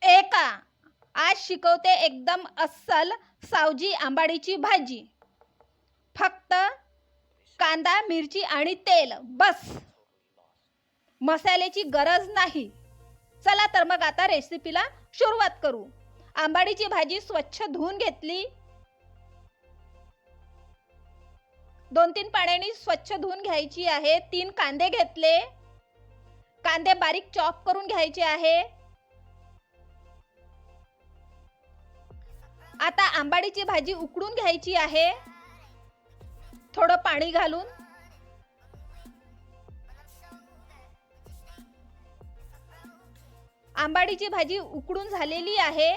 एका आज शिकवते एकदम अस्सल सावजी आंबाडीची भाजी. फक्त कांदा, मिरची आणि तेल बस. मसाल्याची गरज नाही. चला तर मग आता रेसिपीला सुरुवात करू. आंबाडीची भाजी स्वच्छ धुवून घेतली. 2-3 पाण्याने स्वच्छ धुवून घ्यायची आहे. 3 कांदे घेतले. कांदे बारीक चॉप करून घ्यायचे आहे. आता आंबाडीची भाजी उकडून घ्यायची आहे थोडं पाणी घालून. आंबाडीची भाजी उकडून झालेली आहे.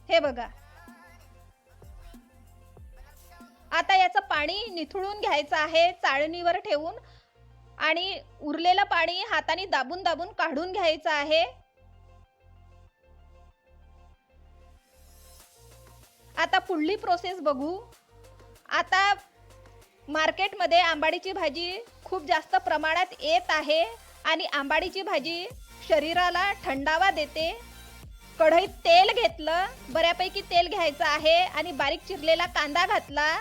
हे बघा. आता याचं पाणी निथळून घ्यायचं आहे चाळणीवर ठेवून आणि उरलेलं पाणी हाताने दाबून दाबून काढून घ्यायचं आहे. आता पुढली प्रोसेस बघू. आता मार्केटमध्ये आंबाडीची भाजी खूप जास्त प्रमाणात येत आहे आणि आंबाडीची भाजी शरीराला थंडावा देते. कढईत तेल घेतलं. बऱ्यापैकी तेल घ्यायचं आहे आणि बारीक चिरलेला कांदा घातला.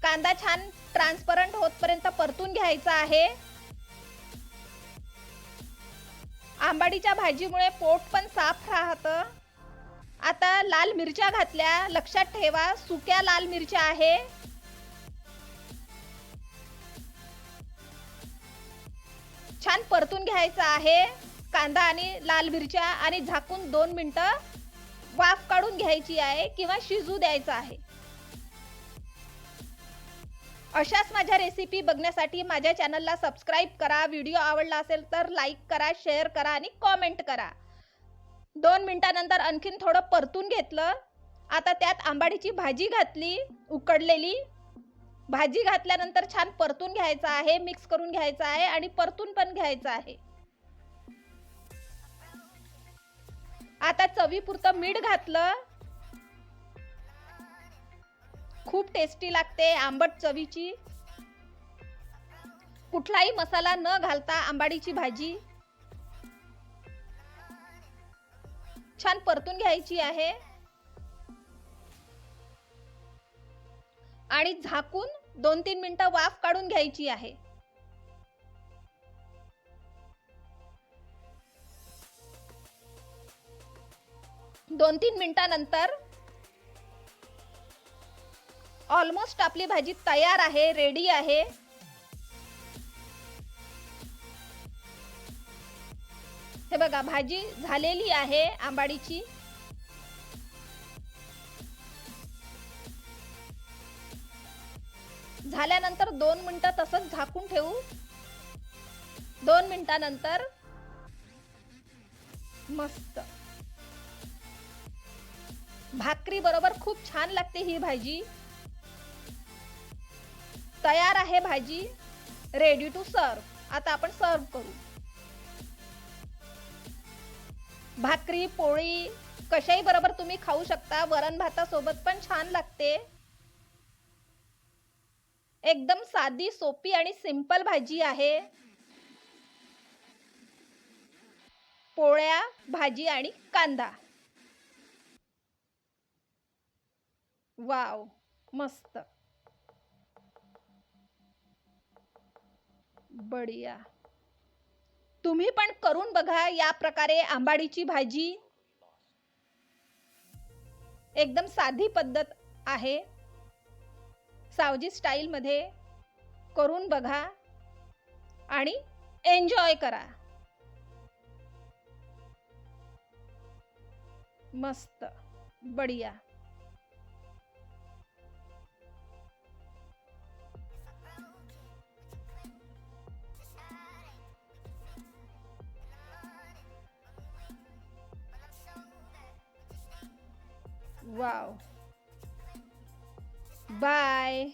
कांदा छान ट्रान्सपरंट होतपर्यंत परतून घ्यायचा आहे. आंबाडीच्या भाजीमुळे पोट पण साफ राहतं. आता लाल मिरच्या घातल्या. लक्षात ठेवा सुक्या लाल मिरच्या आहे. छान परतून घ्यायचं आहे कांदा आणि लाल मिरच्या आणि झाकून 2 मिनिटं वाफ काढून घ्यायची आहे किंवा शिजू द्यायचं आहे. अशाच माझ्या रेसिपी बघण्यासाठी माझ्या चॅनलला सबस्क्राईब करा. व्हिडिओ आवडला असेल तर लाईक करा, शेअर करा आणि कॉमेंट करा. 2 मिनिटांनंतर आणखीन थोडं परतून घेतलं. आता त्यात आंबाडीची भाजी घातली. उकडलेली भाजी घातल्यानंतर छान परतून घ्यायचं आहे. मिक्स करून घ्यायचं आहे आणि परतून पण घ्यायचं आहे. आता चवीपुरतं मीठ घातलं. खूप टेस्टी लागते आंबट चवीची. कुठलाही मसाला न घालता आंबाडीची भाजी छान परतून घ्यायची आहे आणि झाकून 2-3 मिनिटं वाफ काढून घ्यायची आहे. दोन 3 मिनिटांनंतर ऑलमोस्ट आपली भाजी तयार आहे, रेडी आहे. हे बघा भाजी झालेली आहे आंबाडीची. झाल्यानंतर 2 मिनिटं तसंच झाकून ठेवू. 2 मिनिटांनंतर मस्त भाकरी बरोबर खूप छान लागते ही भाजी. तयार आहे भाजी, रेडी टू सर्व. आता आपण सर्व करू. भाकरी पोळी कशाही बरोबर तुम्ही खाऊ शकता. वरण भातासोबत पण छान लागते. एकदम साधी, सोपी आणि सिंपल भाजी आहे. पोळ्या, भाजी आणि कांदा. वाव, मस्त, बढिया. तुम्ही पण करून बघा या प्रकारे आंबाडीची भाजी. एकदम साधी पद्धत आहे. सावजी स्टाईल मध्ये करून बघा आणि एन्जॉय करा. मस्त, बढिया. वाव. बाय.